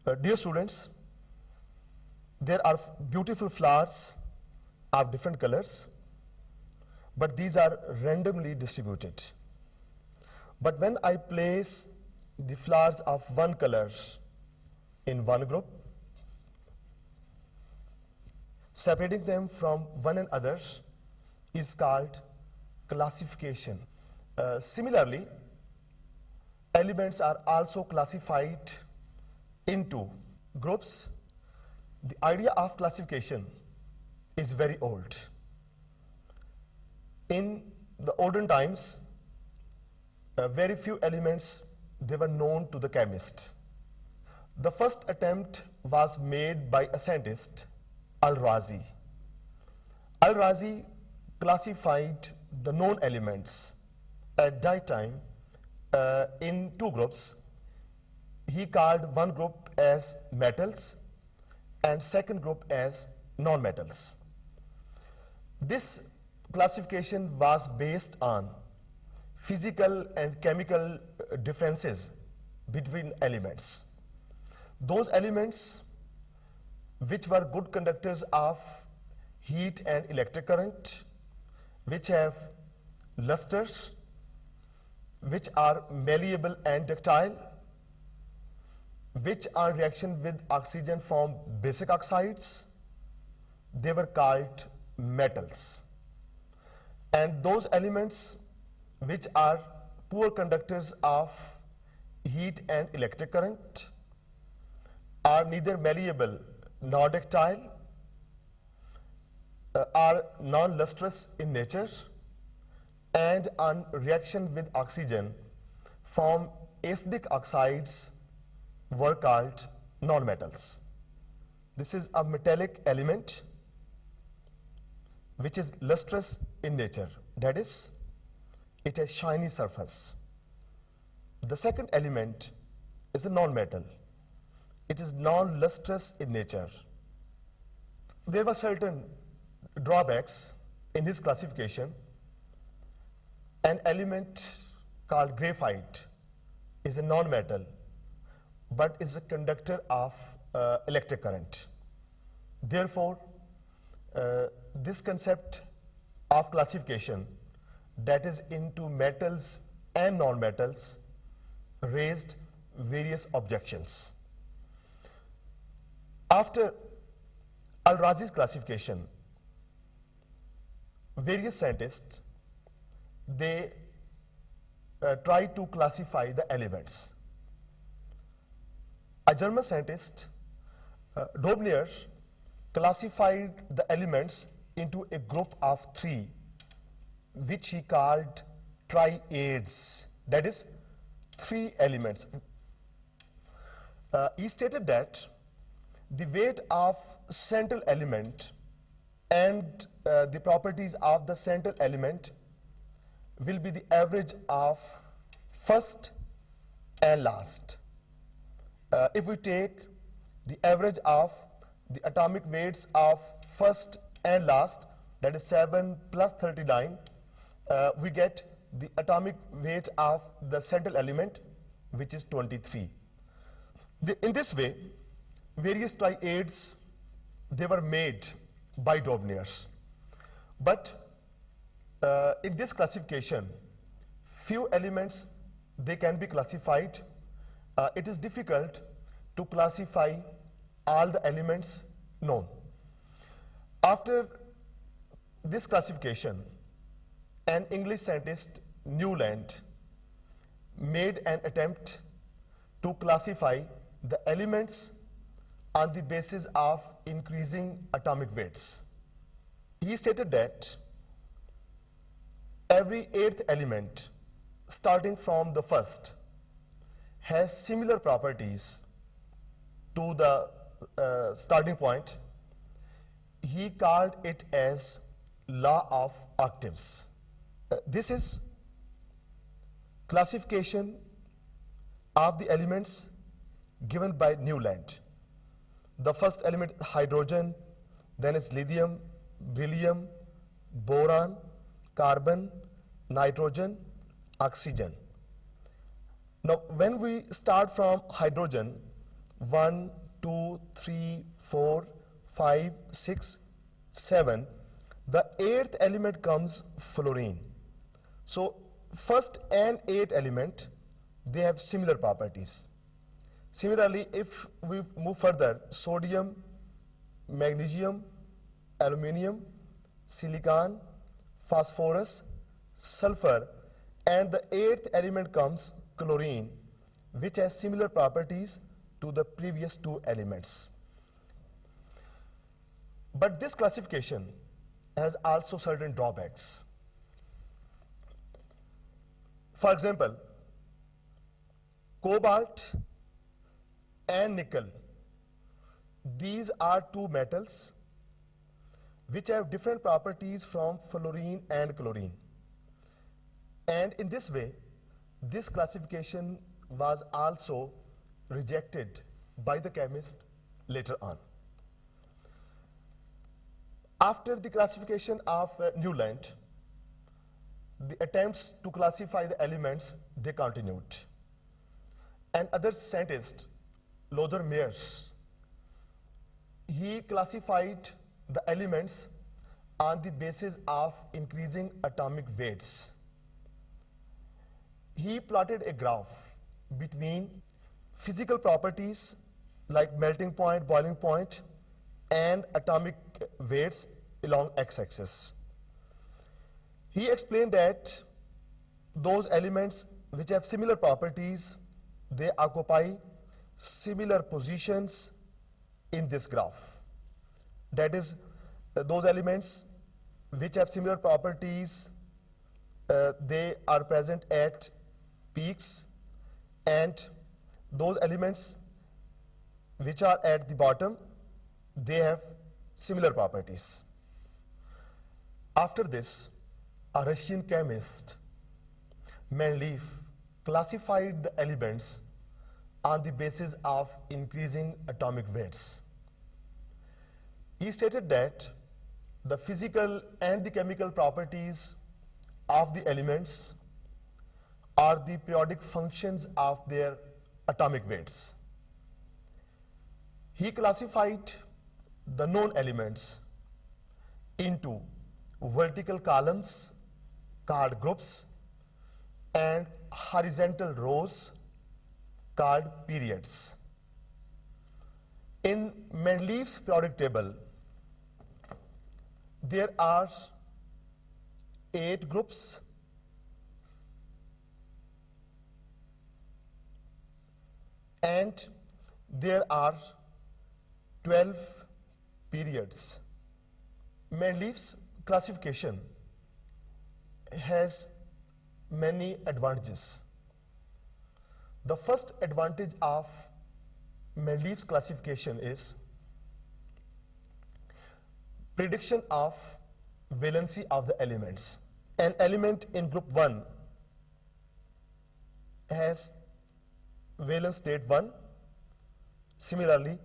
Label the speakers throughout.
Speaker 1: Dear students, there are beautiful flowers of different colors, but these are randomly distributed. But when I place the flowers of one color in one group, separating them from one another is called classification. Similarly, elements are also classified into groups. The idea of classification is very old. In the olden times, very few elements they were known to the chemist. The first attempt was made by a scientist, Al-Razi. Al-Razi classified the known elements at that time in two groups. He called one group as metals and second group as non-metals. This classification was based on physical and chemical differences between elements. Those elements which were good conductors of heat and electric current, which have lusters, which are malleable and ductile, which are reaction with oxygen form basic oxides, they were called metals. And those elements which are poor conductors of heat and electric current are neither malleable nor ductile, are non-lustrous in nature, and on reaction with oxygen form acidic oxides were called non-metals. This is a metallic element which is lustrous in nature, that is, it has shiny surface. The second element is a non-metal. It is non-lustrous in nature. There were certain drawbacks in his classification. An element called graphite is a non-metal, but is a conductor of electric current. Therefore, this concept of classification, that is into metals and non-metals, raised various objections. After Al-Razi's classification, various scientists they try to classify the elements. A German scientist, Dobner, classified the elements into a group of three, which he called triads, that is, three elements. He stated that the weight of central element and the properties of the central element will be the average of first and last. If we take the average of the atomic weights of first and last, that is 7 plus 39, we get the atomic weight of the central element, which is 23. In this way, various triads they were made by Dobner. But in this classification, few elements they can be classified. It is difficult to classify all the elements known. After this classification, an English scientist, Newland, made an attempt to classify the elements on the basis of increasing atomic weights. He stated that every eighth element, starting from the first, has similar properties to the starting point. He called it as law of octaves. This is classification of the elements given by Newland. The first element, hydrogen, then is lithium, beryllium, boron, carbon, nitrogen, oxygen. Now, when we start from hydrogen, 1, 2, 3, 4, 5, 6, 7. The eighth element comes fluorine. So first and eighth element, they have similar properties. Similarly, if we move further, sodium, magnesium, aluminium, silicon, phosphorus, sulfur, and the eighth element comes chlorine, which has similar properties to the previous two elements. But this classification has also certain drawbacks. For example, cobalt and nickel, these are two metals which have different properties from fluorine and chlorine. And in this way, this classification was also rejected by the chemist later on. After the classification of Newland, the attempts to classify the elements, they continued. And other scientist, Lothar Meyer, he classified the elements on the basis of increasing atomic weights. He plotted a graph between physical properties like melting point, boiling point, and atomic weights along x-axis. He explained that those elements which have similar properties, they occupy similar positions in this graph. That is, those elements which have similar properties, they are present at peaks, and those elements which are at the bottom, they have similar properties. After this, a Russian chemist, Mendeleev, classified the elements on the basis of increasing atomic weights. He stated that the physical and the chemical properties of the elements are the periodic functions of their atomic weights. He classified the known elements into vertical columns called groups and horizontal rows called periods. In Mendeleev's periodic table, there are 8 groups and there are 12 periods. Mendeleev's classification has many advantages. The first advantage of Mendeleev's classification is prediction of valency of the elements. An element in group 1 has valence state 1. Similarly,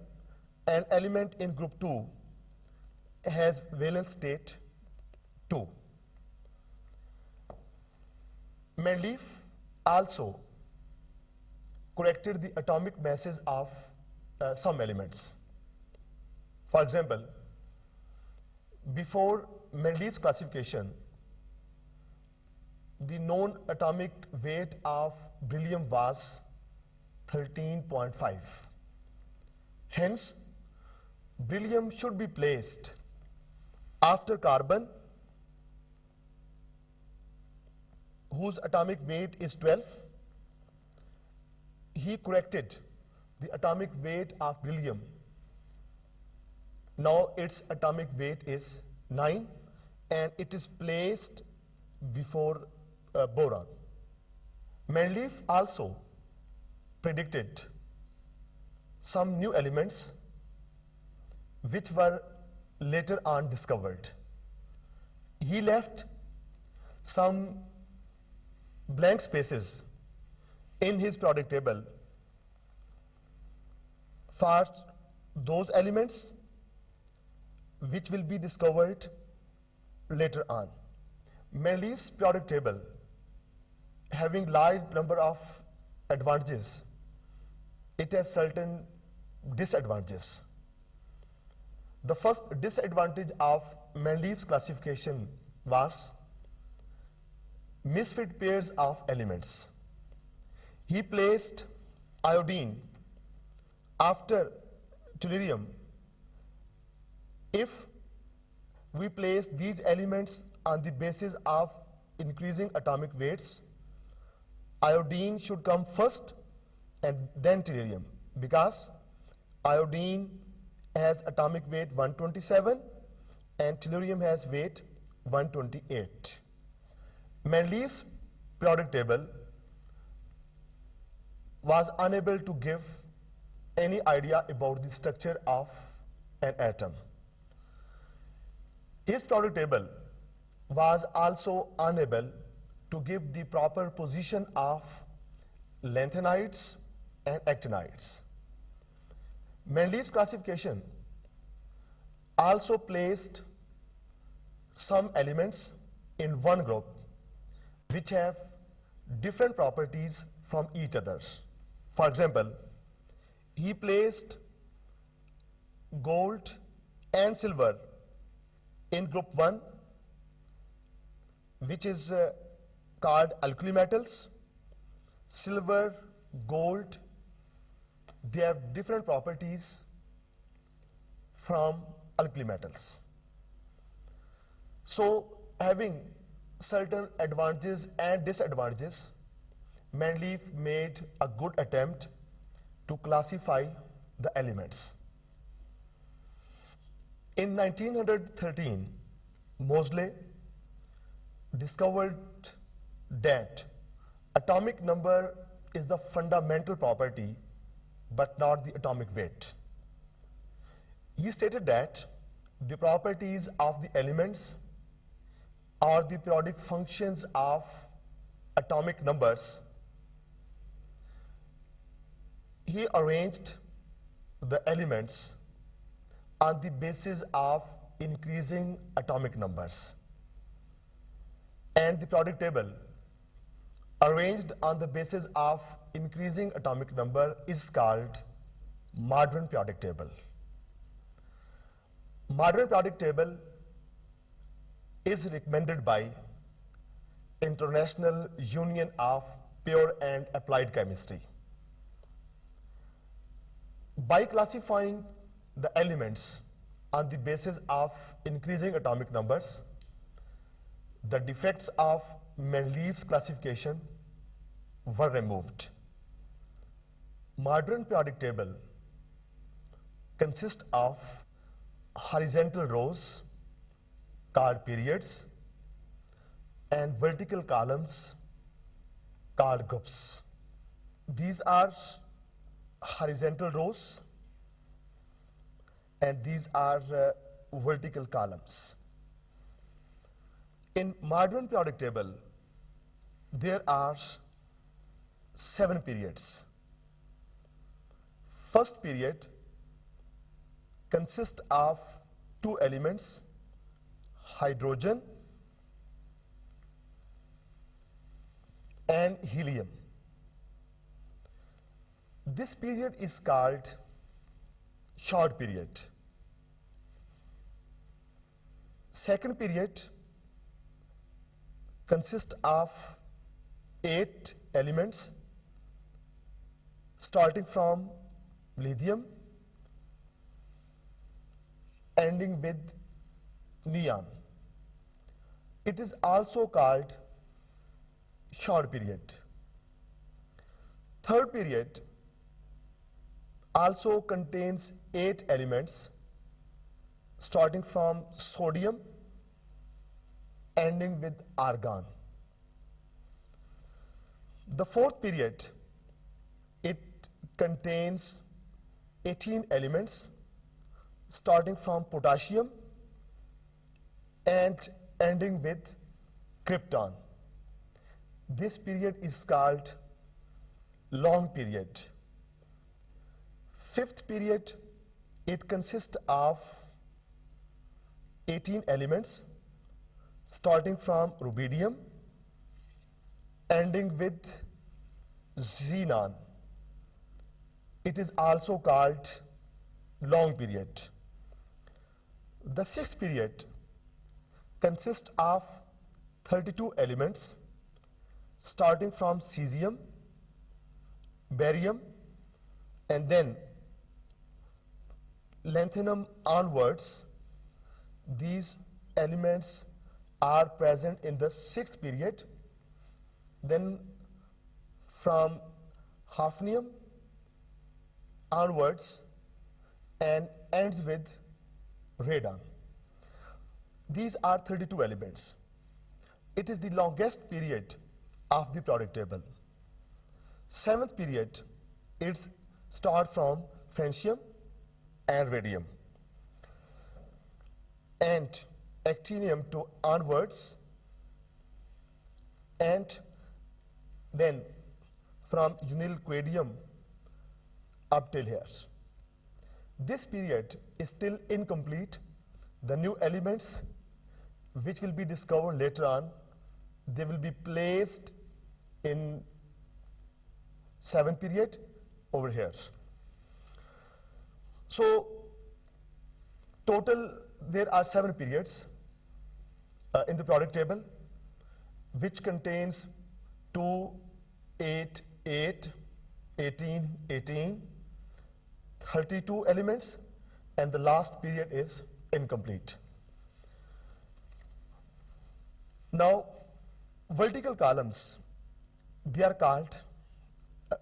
Speaker 1: an element in group 2 has valence state 2. Mendeleev also corrected the atomic masses of some elements. For example, before Mendeleev's classification, the known atomic weight of beryllium was 13.5. Hence, beryllium should be placed after carbon, whose atomic weight is 12. He corrected the atomic weight of beryllium. Now its atomic weight is 9 and it is placed before boron. Mendeleev also predicted some new elements which were later on discovered. He left some blank spaces in his periodic table for those elements which will be discovered later on. Mendeleev's periodic table, having large number of advantages, it has certain disadvantages. The first disadvantage of Mendeleev's classification was misfit pairs of elements. He placed iodine after tellurium. If we place these elements on the basis of increasing atomic weights, iodine should come first and then tellurium, because iodine has atomic weight 127 and tellurium has weight 128. Mendeleev's periodic table was unable to give any idea about the structure of an atom. His periodic table was also unable to give the proper position of lanthanides and actinides. Mendeleev's classification also placed some elements in one group which have different properties from each other. For example, he placed gold and silver in group 1, which is called alkali metals. Silver, gold, they have different properties from alkali metals. So, having certain advantages and disadvantages, Mendeleev made a good attempt to classify the elements. In 1913, Moseley discovered that atomic number is the fundamental property but not the atomic weight. He stated that the properties of the elements are the periodic functions of atomic numbers. He arranged the elements on the basis of increasing atomic numbers. And the periodic table arranged on the basis of increasing atomic number is called modern periodic table. Modern periodic table is recommended by International Union of Pure and Applied Chemistry. By classifying the elements on the basis of increasing atomic numbers, the defects of Mendeleev's classification were removed. Modern periodic table consists of horizontal rows called periods and vertical columns called groups. These are horizontal rows and these are vertical columns. In modern periodic table, there are 7 periods. First period consists of 2 elements, hydrogen and helium. This period is called short period. Second period consists of 8 elements starting from lithium ending with neon. It is also called short period. Third period also contains 8 elements starting from sodium ending with argon. The fourth period, it contains 18 elements starting from potassium and ending with krypton. This period is called long period. Fifth period, it consists of 18 elements starting from rubidium ending with xenon. It is also called long period. The sixth period consists of 32 elements starting from cesium, barium, and then lanthanum onwards. These elements are present in the sixth period. Then from hafnium onwards and ends with radon. These are 32 elements. It is the longest period of the periodic table. Seventh period, it's start from francium and radium, and actinium to onwards, and then from unilquadium up till here. This period is still incomplete. The new elements which will be discovered later on, they will be placed in seventh period over here. So total there are 7 periods in the periodic table, which contains 2, 8, 8, 18, 18, 32 elements, and the last period is incomplete. Now, vertical columns, they are called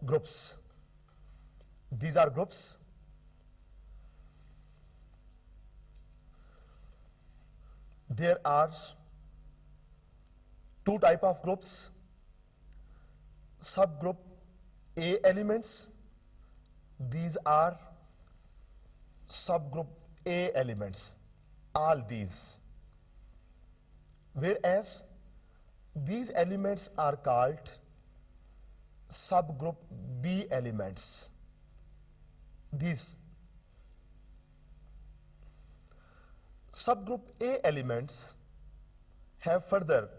Speaker 1: groups. These are groups. There are 2 types of groups. Subgroup A elements, these are subgroup A elements, all these. Whereas these elements are called subgroup B elements. These subgroup A elements have further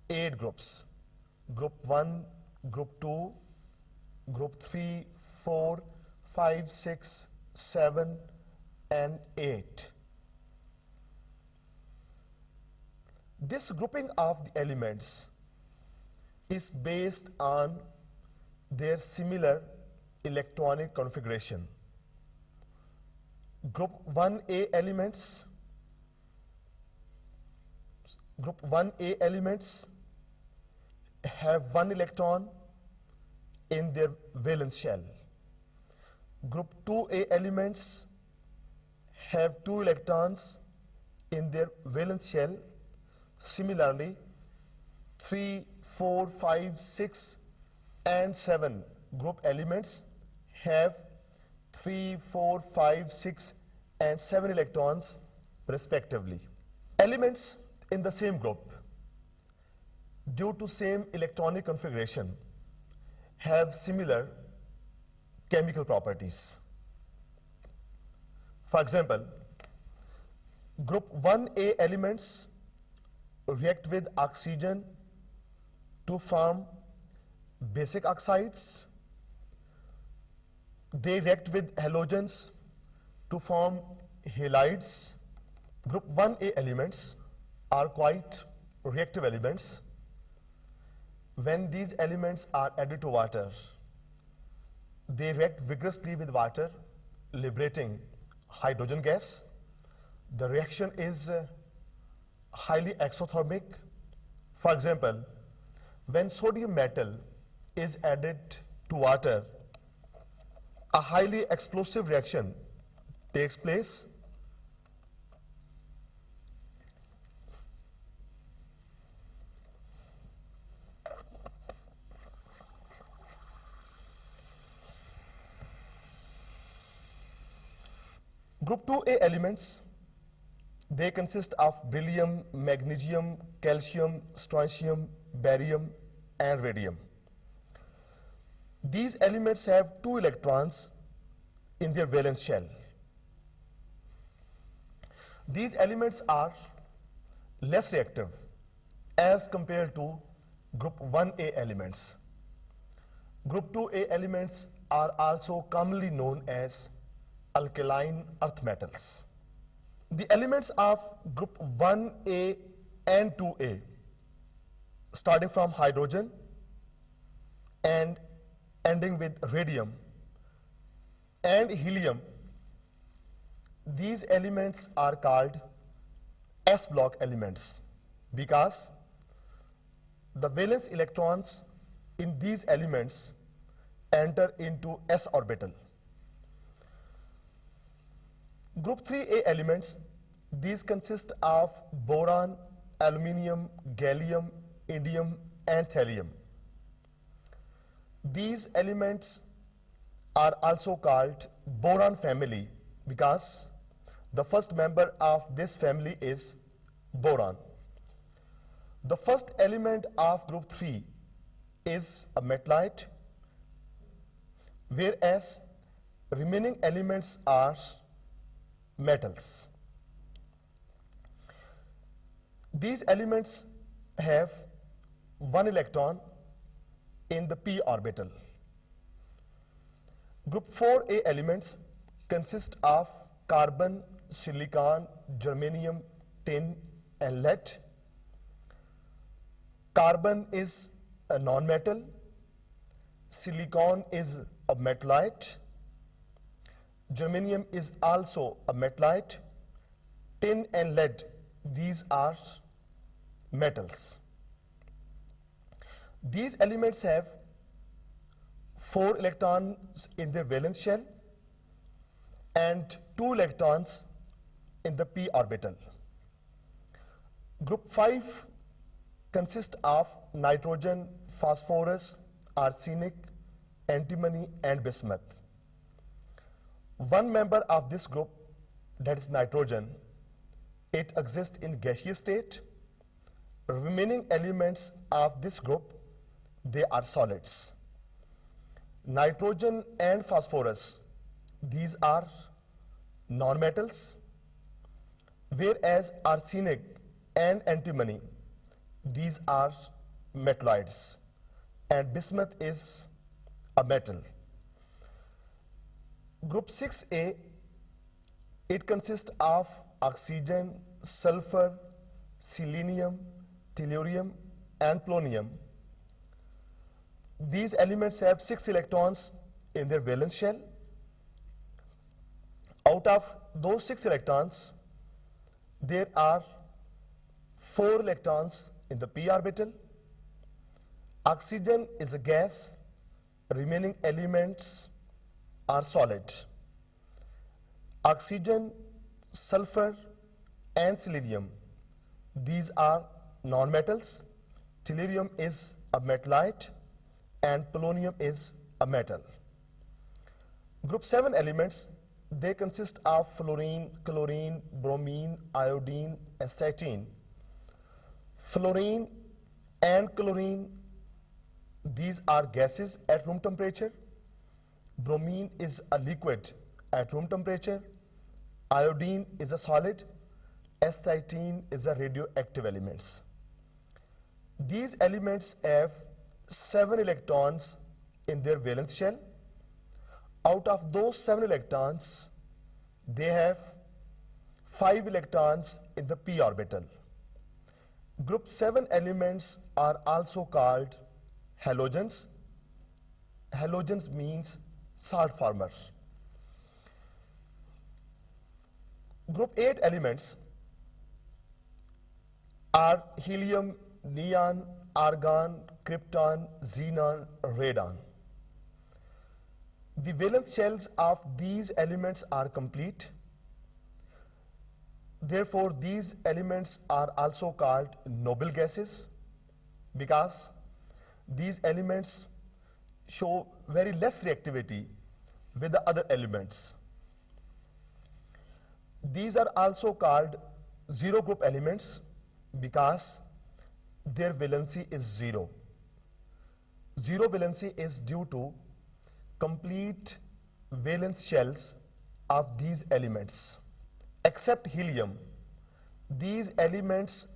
Speaker 1: 8 groups. Group 1, Group 2, Group 3, 4, 5, 6, 7, and 8. This grouping of the elements is based on their similar electronic configuration. Group 1A elements have 1 electron in their valence shell. Group 2A elements have 2 electrons in their valence shell. Similarly, 3, 4, 5, 6, and 7 group elements have 3, 4, 5, 6, and 7 electrons respectively. Elements in the same group, due to same electronic configuration, have similar chemical properties. For example, group 1A elements react with oxygen to form basic oxides. They react with halogens to form halides. Group 1A elements are quite reactive elements. When these elements are added to water, they react vigorously with water, liberating hydrogen gas. The reaction is highly exothermic. For example, when sodium metal is added to water, a highly explosive reaction takes place. Group 2A elements, they consist of beryllium, magnesium, calcium, strontium, barium, and radium. These elements have 2 electrons in their valence shell. These elements are less reactive as compared to group 1A elements. Group 2A elements are also commonly known as alkaline earth metals. The elements of group 1A and 2A, starting from hydrogen and ending with radium and helium, these elements are called s block elements because the valence electrons in these elements enter into s orbital. Group 3A elements, these consist of boron, aluminium, gallium, indium, and thallium. These elements are also called boron family because the first member of this family is boron. The first element of group 3 is a metallite, whereas remaining elements are metals. These elements have one electron in the p orbital. Group 4A elements consist of carbon, silicon, germanium, tin, and lead. Carbon is a non-metal, silicon is a metallite, germanium is also a metallite, tin and lead, these are metals. These elements have 4 electrons in their valence shell and 2 electrons in the p orbital. Group 5 consists of nitrogen, phosphorus, arsenic, antimony, and bismuth. One member of this group, that is nitrogen, it exists in gaseous state. Remaining elements of this group, they are solids. Nitrogen and phosphorus, these are nonmetals, whereas arsenic and antimony, these are metalloids, and bismuth is a metal. Group 6A, it consists of oxygen, sulfur, selenium, tellurium, and polonium. These elements have 6 electrons in their valence shell. Out of those 6 electrons, there are 4 electrons in the p orbital. Oxygen is a gas, remaining elements are solid. Oxygen, sulfur, and selenium, these are nonmetals. Tellurium is a metallite and polonium is a metal. Group 7 elements, they consist of fluorine, chlorine, bromine, iodine, and statine. Fluorine and chlorine, these are gases at room temperature. Bromine is a liquid at room temperature. Iodine is a solid. Statine is a radioactive elements. These elements have 7 electrons in their valence shell. Out of those 7 electrons, they have 5 electrons in the p orbital. Group 7 elements are also called halogens. Halogens means salt former. Group 8 elements are helium, neon, argon, krypton, xenon, radon. The valence shells of these elements are complete. Therefore, these elements are also called noble gases because these elements show very less reactivity with the other elements. These are also called zero group elements because their valency is 0. Zero valency is due to complete valence shells of these elements. Except helium, these elements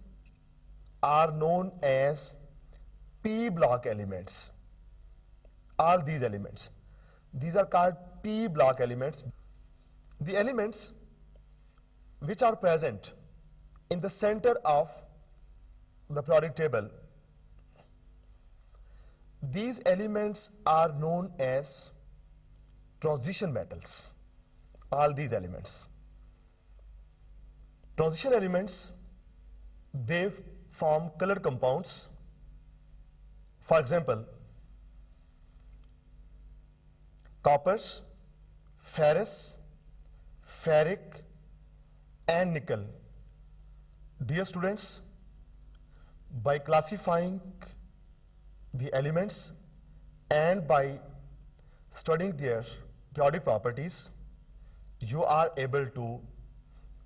Speaker 1: are known as p block elements. All these elements, these are called p block elements. The elements which are present in the center of the periodic table, these elements are known as transition metals. All these elements. Transition elements, they form colored compounds. For example, copper, ferrous, ferric, and nickel. Dear students, by classifying the elements and by studying their periodic properties, you are able to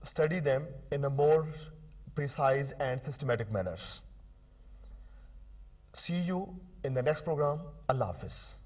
Speaker 1: study them in a more precise and systematic manner. See you in the next program. Allah Hafiz.